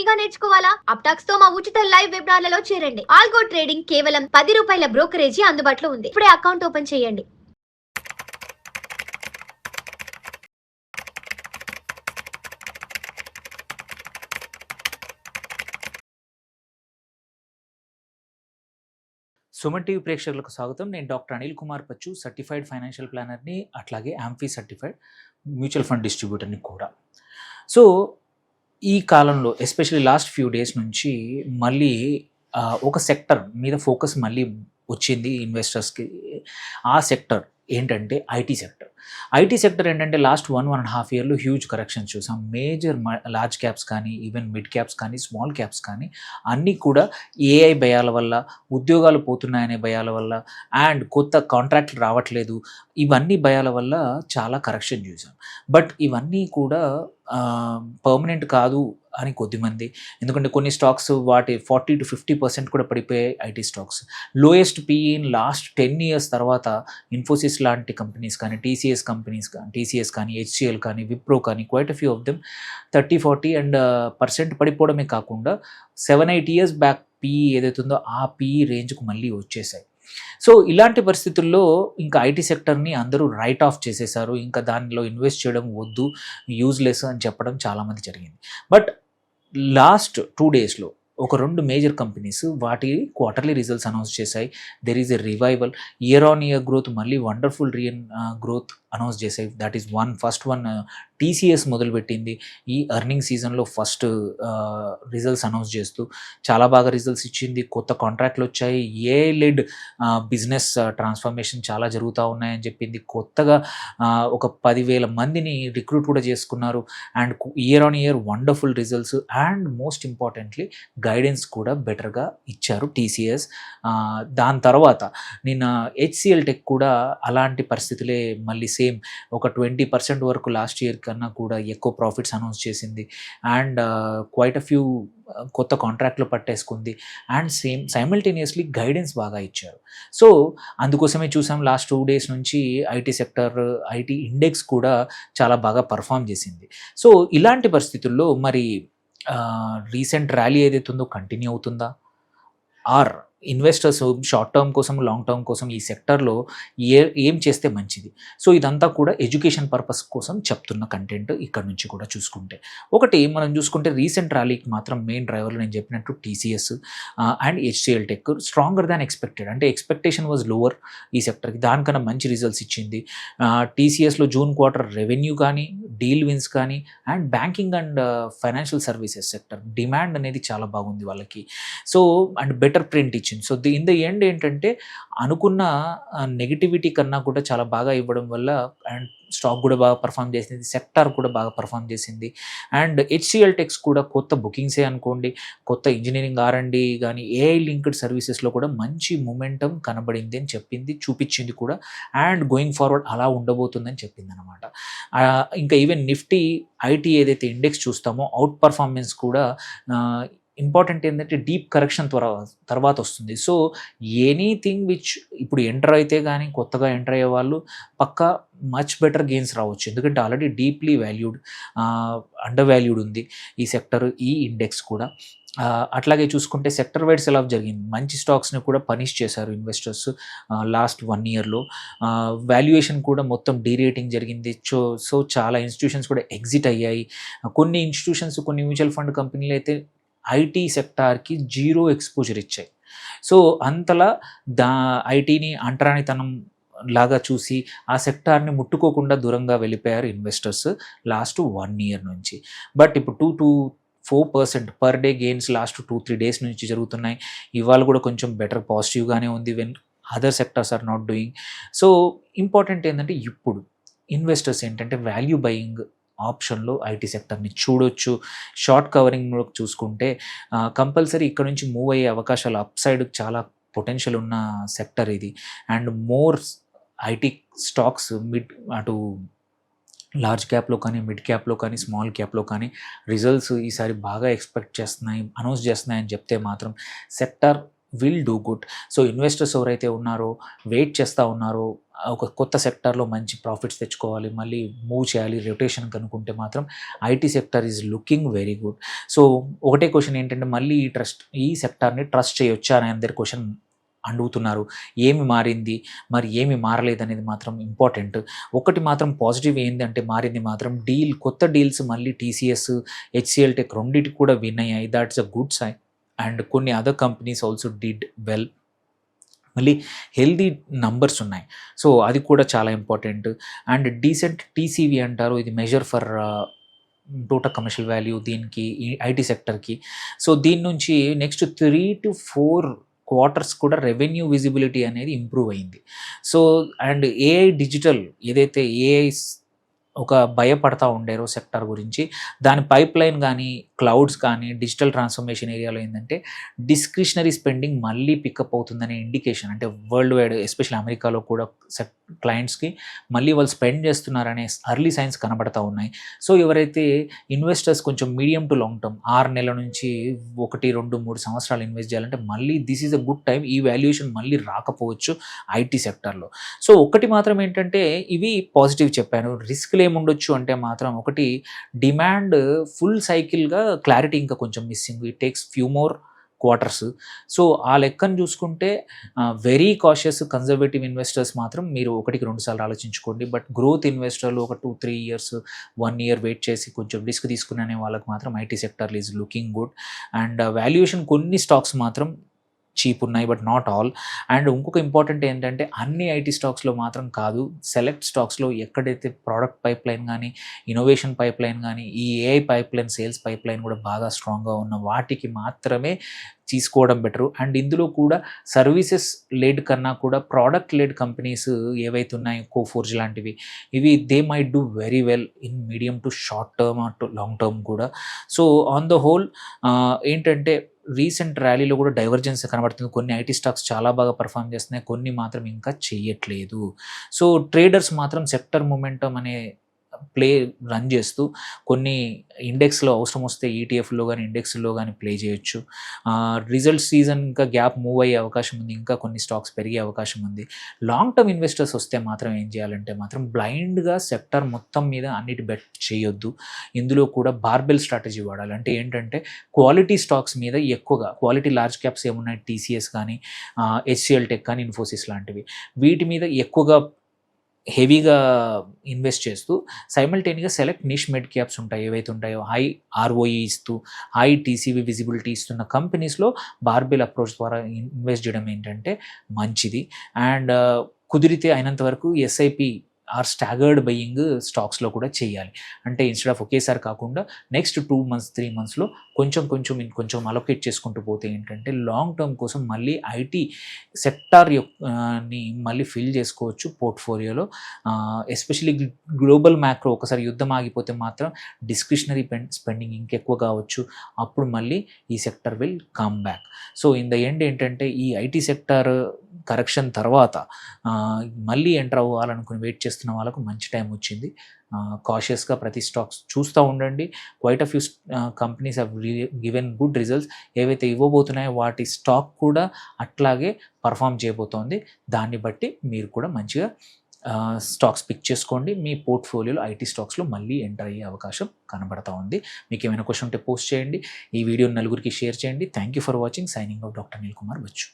గా నేర్చుకోవాలా? అప్టాక్స్ తో మా ఉచిత లైవ్ వెబినార్లలో చేరండి. ఆల్గో ట్రేడింగ్ కేవలం ₹10 బ్రోకరేజీ అందుబాటులో ఉంది. ఇప్పుడే అకౌంట్ ఓపెన్ చేయండి. సుమన్ టీవీ ప్రేక్షకులకు స్వాగతం. నేను doctor Anil Kumar Pachu, certified financial ప్లానర్ని, అట్లాగే యాంఫీ సర్టిఫైడ్ మ్యూచువల్ ఫండ్ డిస్ట్రిబ్యూటర్ని కూడా. సో ఈ కాలంలో ఎస్పెషల్లీ లాస్ట్ ఫ్యూ డేస్ నుంచి మళ్ళీ ఒక సెక్టర్ మీద ఫోకస్ మళ్ళీ వచ్చింది ఇన్వెస్టర్స్కి. ఆ సెక్టర్ ఏంటంటే ఐటీ సెక్టర్. ఐటీ సెక్టర్ ఏంటంటే లాస్ట్ 1.5 ఇయర్లో హ్యూజ్ కరెక్షన్స్ చూసాం. మేజర్ లార్జ్ క్యాప్స్ కానీ, ఈవెన్ మిడ్ క్యాప్స్ కానీ, స్మాల్ క్యాప్స్ కానీ అన్నీ కూడా ఏఐ భయాల వల్ల, ఉద్యోగాలు పోతున్నాయనే భయాల వల్ల, అండ్ కొత్త కాంట్రాక్ట్లు రావట్లేదు, ఇవన్నీ భయాల వల్ల చాలా కరెక్షన్ చూసాం. బట్ ఇవన్నీ కూడా పర్మనెంట్ కాదు అని కొద్దిమంది, ఎందుకంటే కొన్ని స్టాక్స్ వాటి 40 to 50% కూడా పడిపోయాయి IT stocks. Lowest PE in last 10 years తర్వాత ఇన్ఫోసిస్ లాంటి కంపెనీస్ కానీ, టీసీఎస్ కానీ, హెచ్సిఎల్ కానీ, విప్రో కానీ, quiet few of them 30-40 and % పడిపోవడమే కాకుండా 7-8 years బ్యాక్ పీఈ ఏదైతే ఉందో ఆ పీఈ రేంజ్కు మళ్ళీ వచ్చేసాయి. సో ఇలాంటి పరిస్థితుల్లో ఇంకా ఐటీ సెక్టర్ని అందరూ రైట్ ఆఫ్ చేసేసారు. ఇంకా దానిలో ఇన్వెస్ట్ చేయడం వద్దు, యూజ్లెస్ అని చెప్పడం చాలామంది జరిగింది. బట్ లాస్ట్ 2 daysలో ఒక 2 మేజర్ కంపెనీస్ వాటి క్వార్టర్లీ రిజల్ట్స్ అనౌన్స్ చేశాయి. There is a revival, year on year growth మళ్ళీ వండర్ఫుల్ గ్రోత్ అనౌన్స్ చేశాయి. That is first one TCS మొదలుపెట్టింది ఈ ఎర్నింగ్ సీజన్లో ఫస్ట్ రిజల్ట్స్ అనౌన్స్ చేస్తూ చాలా బాగా రిజల్ట్స్ ఇచ్చింది. కొత్త కాంట్రాక్ట్లు వచ్చాయి, ఏఐ లెడ్ బిజినెస్ ట్రాన్స్ఫర్మేషన్ చాలా జరుగుతూ ఉన్నాయని చెప్పింది. కొత్తగా ఒక 10,000 మందిని రిక్రూట్ కూడా చేసుకున్నారు. And year on year wonderful results, and most importantly guidance కూడా బెటర్గా ఇచ్చారు టీసీఎస్. దాని తర్వాత నిన్న హెచ్సిఎల్ టెక్ కూడా అలాంటి పరిస్థితులే మళ్ళీ సేమ్ ఒక 20% వరకు లాస్ట్ ఇయర్ కన్నా కూడా ఎక్కువ ప్రాఫిట్స్ అనౌన్స్ చేసింది. అండ్ క్వైట్ అ ఫ్యూ కొత్త కాంట్రాక్ట్లు పట్టేసుకుంది. అండ్ సైమల్టేనియస్లీ గైడెన్స్ బాగా ఇచ్చారు. సో అందుకోసమే చూసాం లాస్ట్ 2 days నుంచి ఐటీ సెక్టర్, ఐటీ ఇండెక్స్ కూడా చాలా బాగా పర్ఫామ్ చేసింది. సో ఇలాంటి పరిస్థితుల్లో మరి రీసెంట్ ర్యాలీ ఏదైతే ఉందో కంటిన్యూ అవుతుందా, ఆర్ ఇన్వెస్టర్స్ షార్ట్ టర్మ్ కోసం, లాంగ్ టర్మ్ కోసం ఈ సెక్టర్లో ఏం చేస్తే మంచిది? సో ఇదంతా కూడా ఎడ్యుకేషన్ పర్పస్ కోసం చెప్తున్న కంటెంట్ ఇక్కడ నుంచి కూడా చూసుకుంటే. ఒకటి మనం చూసుకుంటే రీసెంట్ ర్యాలీకి మాత్రం మెయిన్ డ్రైవర్లు నేను చెప్పినట్టు TCS and HCl tech stronger than expected. అంటే ఎక్స్పెక్టేషన్ వాజ్ లోవర్ ఈ సెక్టర్కి, దానికన్నా మంచి రిజల్ట్స్ ఇచ్చింది. టీసీఎస్లో జూన్ క్వార్టర్ రెవెన్యూ కానీ, డీల్ విన్స్ కానీ, and banking and financial services sector demand అనేది చాలా బాగుంది వాళ్ళకి. సో అండ్ బెటర్ ప్రింట్ ఇచ్చింది. సో ఇన్ ద ఎండ్ ఏంటంటే అనుకున్న నెగిటివిటీ కన్నా కూడా చాలా బాగా ఇవ్వడం వల్ల అండ్ స్టాక్ కూడా బాగా పర్ఫామ్ చేసింది, సెక్టార్ కూడా బాగా పర్ఫామ్ చేసింది. అండ్ హెచ్సిఎల్ టెక్స్ కూడా కొత్త బుకింగ్సే అనుకోండి, కొత్త ఇంజనీరింగ్ R&D కానీ, ఏఐ లింక్డ్ సర్వీసెస్లో కూడా మంచి మొమెంటం కనబడింది అని చెప్పింది, చూపించింది కూడా. అండ్ గోయింగ్ ఫార్వర్డ్ అలా ఉండబోతుందని చెప్పింది అనమాట. ఇంకా ఈవెన్ నిఫ్టీ ఐటీ ఏదైతే ఇండెక్స్ చూస్తామో అవుట్ పర్ఫార్మెన్స్ కూడా ఇంపార్టెంట్ ఏంటంటే డీప్ కరెక్షన్ తర్వాత వస్తుంది. సో ఎనీథింగ్ విచ్ ఇప్పుడు ఎంటర్ అయితే కానీ కొత్తగా ఎంటర్ అయ్యే వాళ్ళు పక్కా మచ్ బెటర్ గెయిన్స్ రావచ్చు. ఎందుకంటే ఆల్రెడీ డీప్లీ అండర్ వాల్యూడ్ ఉంది ఈ సెక్టర్, ఈ ఇండెక్స్ కూడా. అట్లాగే చూసుకుంటే సెక్టర్ వైడ్ సెల్ ఆఫ్ జరిగింది. మంచి స్టాక్స్ని కూడా పనిష్ చేశారు ఇన్వెస్టర్స్ లాస్ట్ 1 yearలో. వాల్యుయేషన్ కూడా మొత్తం డీరేటింగ్ జరిగింది. సో చాలా ఇన్స్టిట్యూషన్స్ కూడా ఎగ్జిట్ అయ్యాయి. కొన్ని ఇన్స్టిట్యూషన్స్, కొన్ని మ్యూచువల్ ఫండ్ కంపెనీలు అయితే ఐటీ సెక్టార్కి 0 ఎక్స్పోజర్ ఇచ్చాయి. సో అంతలా ఐటీని అంటరానితనం లాగా చూసి ఆ సెక్టార్ని ముట్టుకోకుండా దూరంగా వెళ్ళిపోయారు ఇన్వెస్టర్స్ లాస్ట్ 1 year నుంచి. బట్ ఇప్పుడు 2-4% per day gains last 2-3 days నుంచి జరుగుతున్నాయి. ఇవాళ కూడా కొంచెం బెటర్ పాజిటివ్గానే ఉంది when other sectors are not doing. So important ఏంటంటే ఇప్పుడు ఇన్వెస్టర్స్ ఏంటంటే వాల్యూ బయింగ్ ఆప్షన్లో ఐటీ సెక్టర్ని చూడొచ్చు. షార్ట్ కవరింగ్ చూసుకుంటే కంపల్సరీ ఇక్కడ నుంచి మూవ్ అయ్యే అవకాశాలు, అప్ సైడ్ చాలా పొటెన్షియల్ ఉన్న సెక్టర్ ఇది. అండ్ మోర్ ఐటీ స్టాక్స్ అటు లార్జ్ క్యాప్లో కానీ, మిడ్ క్యాప్లో కానీ, స్మాల్ క్యాప్లో కానీ రిజల్ట్స్ ఈసారి బాగా అనౌన్స్ చేస్తున్నాయని చెప్తే మాత్రం sector will do good. So investors ఎవరైతే ఉన్నారో, వెయిట్ చేస్తూ ఉన్నారో, ఒక కొత్త సెక్టార్లో మంచి ప్రాఫిట్స్ తెచ్చుకోవాలి, మళ్ళీ మూవ్ చేయాలి రొటేషన్ కనుక్కుంటే మాత్రం IT sector is looking very good. So ఒకటే క్వశ్చన్ ఏంటంటే, మళ్ళీ ఈ సెక్టార్ని ట్రస్ట్ చేయొచ్చా అని అందరి క్వశ్చన్ అడుగుతున్నారు. ఏమి మారింది, మరి ఏమి మారలేదనేది మాత్రం ఇంపార్టెంట్. ఒకటి మాత్రం పాజిటివ్ ఏంటంటే, మారింది మాత్రం కొత్త డీల్స్ మళ్ళీ టీసీఎస్, హెచ్సిఎల్ టెక్ రెండింటికి కూడా విన్ అయ్యాయి. That's a good sign. And కొన్ని other companies also did well. మళ్ళీ హెల్దీ నంబర్స్ ఉన్నాయి. సో అది కూడా చాలా ఇంపార్టెంట్. అండ్ డీసెంట్ టీసీవీ అంటారు, ఇది measure for total commercial value దీనికి, ఈ ఐటీ సెక్టర్కి. సో దీని నుంచి నెక్స్ట్ 3 to 4 క్వార్టర్స్ కూడా రెవెన్యూ విజిబిలిటీ అనేది ఇంప్రూవ్ అయింది. సో అండ్ ఏఐ డిజిటల్ ఏదైతే ఏఐ ఒక భయపడతా ఉండేరో సెక్టార్ గురించి, దాని పైప్ లైన్ కానీ, క్లౌడ్స్ కానీ, డిజిటల్ ట్రాన్స్ఫర్మేషన్ ఏరియాలో ఏంటంటే డిస్క్రిషనరీ స్పెండింగ్ మళ్ళీ పికప్ అవుతుందనే ఇండికేషన్. అంటే వరల్డ్ వైడ్, ఎస్పెషల్లీ అమెరికాలో కూడా క్లయింట్స్కి మళ్ళీ వాళ్ళు స్పెండ్ చేస్తున్నారనే అర్లీ సైన్స్ కనబడతా ఉన్నాయి. సో ఎవరైతే ఇన్వెస్టర్స్ కొంచెం మీడియం టు లాంగ్ టర్మ్ 6 నెలల నుంచి 1, 2, 3 సంవత్సరాలు ఇన్వెస్ట్ చేయాలంటే మళ్ళీ this is a good time. ఈ వాల్యుయేషన్ మళ్ళీ రాకపోవచ్చు ఐటీ సెక్టార్లో. సో ఒకటి మాత్రం ఏంటంటే, ఇవి పాజిటివ్ చెప్పాను. రిస్క్లు ఏముండొచ్చు అంటే మాత్రం, ఒకటి డిమాండ్ ఫుల్ సైకిల్గా క్లారిటీ ఇంకా కొంచెం missing. It takes few more quarters. So ఆ లెక్కను చూసుకుంటే వెరీ కాషియస్ కన్జర్వేటివ్ ఇన్వెస్టర్స్ మాత్రం మీరు 1-2 సార్లు ఆలోచించుకోండి. బట్ గ్రోత్ ఇన్వెస్టర్లు ఒక 2-3 ఇయర్స్, 1 ఇయర్ వెయిట్ చేసి కొంచెం రిస్క్ తీసుకునే వాళ్ళకి మాత్రం IT sector is looking good. And valuation కొన్ని స్టాక్స్ మాత్రం చీప్ ఉన్నాయి, బట్ నాట్ ఆల్. అండ్ ఇంకొక ఇంపార్టెంట్ ఏంటంటే, అన్ని ఐటీ స్టాక్స్లో మాత్రం కాదు, సెలెక్ట్ స్టాక్స్లో ఎక్కడైతే ప్రోడక్ట్ పైప్ లైన్ కానీ, ఇన్నోవేషన్ పైప్ లైన్ కానీ, ఈ AI pipe line, sales pipe line కూడా బాగా స్ట్రాంగ్గా ఉన్న వాటికి మాత్రమే తీసుకోవడం బెటరు. అండ్ ఇందులో కూడా సర్వీసెస్ లెడ్ కన్నా కూడా ప్రోడక్ట్ లెడ్ కంపెనీస్ ఏవైతే ఉన్నాయో, కోఫోర్జ్ లాంటివి, ఇవి they might do very well in medium to short term are to long term కూడా. సో ఆన్ ద హోల్ ఏంటంటే, రీసెంట్ ర్యాలీలో కూడా డైవర్జెన్స్ కనబడుతుంది. కొన్ని ఐటీ స్టాక్స్ చాలా బాగా పర్ఫామ్ చేస్తున్నాయి, కొన్ని మాత్రం ఇంకా చేయట్లేదు. సో ట్రేడర్స్ మాత్రం సెక్టర్ మొమెంటమ్ అనే ప్లే రన్ చేస్తూ కొన్ని ఇండెక్స్లో అవసరం వస్తే ఈటీఎఫ్లో కానీ, ఇండెక్స్లో కానీ ప్లే చేయొచ్చు. రిజల్ట్ సీజన్ ఇంకా గ్యాప్ మూవ్ అయ్యే అవకాశం ఉంది, ఇంకా కొన్ని స్టాక్స్ పెరిగే అవకాశం ఉంది. లాంగ్ టర్మ్ ఇన్వెస్టర్స్ వస్తే మాత్రం ఏం చేయాలంటే మాత్రం, బ్లైండ్గా సెక్టర్ మొత్తం మీద అన్నిటి బెట్ చేయొద్దు. ఇందులో కూడా బార్బెల్ స్ట్రాటజీ వాడాలి. అంటే ఏంటంటే, క్వాలిటీ స్టాక్స్ మీద ఎక్కువగా, క్వాలిటీ లార్జ్ క్యాప్స్ ఏమున్నాయి, టీసీఎస్ కానీ, హెచ్సిఎల్ టెక్ కానీ, ఇన్ఫోసిస్ లాంటివి, వీటి మీద ఎక్కువగా హెవీగా ఇన్వెస్ట్ చేస్తూ సైమల్టేనియస్గా సెలెక్ట్ నిష్ మిడ్ క్యాప్స్ ఉంటాయి, ఏవైతే ఉంటాయో హై ఆర్ఓఈ ఇస్తూ, హై టీసీవీ విజిబిలిటీ ఇస్తున్న కంపెనీస్లో బార్బెల్ అప్రోచ్ ద్వారా ఇన్వెస్ట్ చేయడం ఏంటంటే మంచిది. అండ్ కుదిరితే అయినంత వరకు ఎస్ఐపి ఆర్ స్టాగర్డ్ బయింగ్ స్టాక్స్లో కూడా చేయాలి. అంటే ఇన్స్టెడ్ ఆఫ్ ఒకేసారి కాకుండా నెక్స్ట్ 2 months 3 monthsలో కొంచెం అలొకేట్ చేసుకుంటూ పోతే ఏంటంటే, లాంగ్ టర్మ్ కోసం మళ్ళీ ఐటీ సెక్టార్ ని మళ్ళీ ఫిల్ చేసుకోవచ్చు పోర్ట్ఫోలియోలో. ఎస్పెషలీ గ్లోబల్ మ్యాక్రో ఒకసారి యుద్ధం ఆగిపోతే మాత్రం డిస్క్రిషనరీ స్పెండింగ్ ఇంకెక్కువ కావచ్చు. అప్పుడు మళ్ళీ ఈ sector will come back. So in the end ఏంటంటే, ఈ ఐటీ సెక్టర్ కరెక్షన్ తర్వాత మళ్ళీ ఎంటర్ అవ్వాలనుకుని వెయిట్ చేస్తున్న వాళ్ళకు మంచి టైం వచ్చింది. కాషియస్గా ప్రతి స్టాక్స్ చూస్తూ ఉండండి. Quite a few companies have given good results. ఏవైతే ఇవ్వబోతున్నాయో వాటి స్టాక్ కూడా అట్లాగే పర్ఫామ్ చేయబోతోంది. దాన్ని బట్టి మీరు కూడా మంచిగా స్టాక్స్ పిక్ చేసుకోండి. మీ పోర్ట్ఫోలియోలో ఐటీ స్టాక్స్లో మళ్ళీ ఎంటర్ అయ్యే అవకాశం కనబడతా ఉంది. మీకు ఏమైనా క్వశ్చన్ ఉంటే పోస్ట్ చేయండి. ఈ వీడియో నలుగురికి షేర్ చేయండి. Thank you for watching. Signing off doctor Anil Kumar Bachu.